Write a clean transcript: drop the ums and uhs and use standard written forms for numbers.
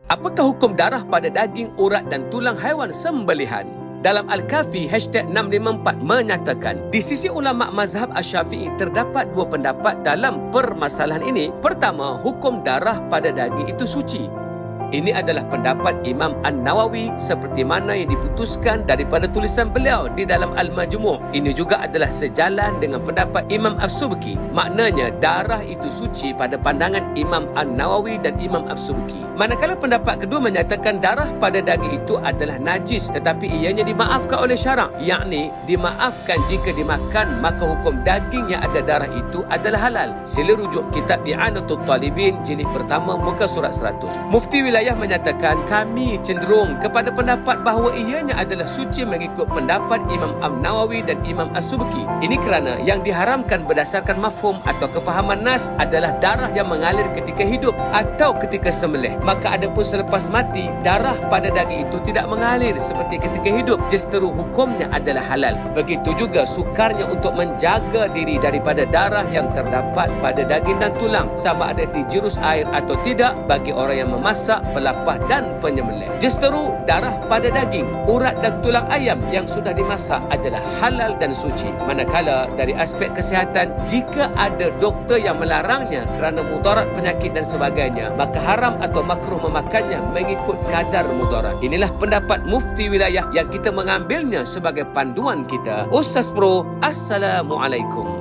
Apakah hukum darah pada daging, urat dan tulang haiwan sembelihan? Dalam Al-Kafi #654 menyatakan, di sisi ulama' mazhab Asy-Syafi'i terdapat dua pendapat dalam permasalahan ini. Pertama, hukum darah pada daging itu suci. Ini adalah pendapat Imam An-Nawawi seperti mana yang diputuskan daripada tulisan beliau di dalam Al-Majmu'. Ini juga adalah sejalan dengan pendapat Imam As-Subki. Maknanya darah itu suci pada pandangan Imam An-Nawawi dan Imam As-Subki. Manakala pendapat kedua menyatakan darah pada daging itu adalah najis tetapi ianya dimaafkan oleh syarak, yakni dimaafkan jika dimakan, maka hukum daging yang ada darah itu adalah halal. Sila rujuk kitab I'anatul Talibin jilid pertama muka surat 100. Mufti Wilayah menyatakan, kami cenderung kepada pendapat bahawa ianya adalah suci mengikut pendapat Imam An-Nawawi dan Imam As-Subki. Ini kerana yang diharamkan berdasarkan mafhum atau kefahaman nas adalah darah yang mengalir ketika hidup atau ketika sembelih. Maka adapun selepas mati, darah pada daging itu tidak mengalir seperti ketika hidup. Justeru hukumnya adalah halal. Begitu juga sukarnya untuk menjaga diri daripada darah yang terdapat pada daging dan tulang, sama ada dijurus air atau tidak, bagi orang yang memasak, pelapah dan penyembelih. Justeru darah pada daging, urat dan tulang ayam yang sudah dimasak adalah halal dan suci. Manakala dari aspek kesihatan, jika ada doktor yang melarangnya kerana mudarat penyakit dan sebagainya, maka haram atau makruh memakannya mengikut kadar mudarat. Inilah pendapat Mufti Wilayah yang kita mengambilnya sebagai panduan kita. Ustaz Pro, Assalamualaikum.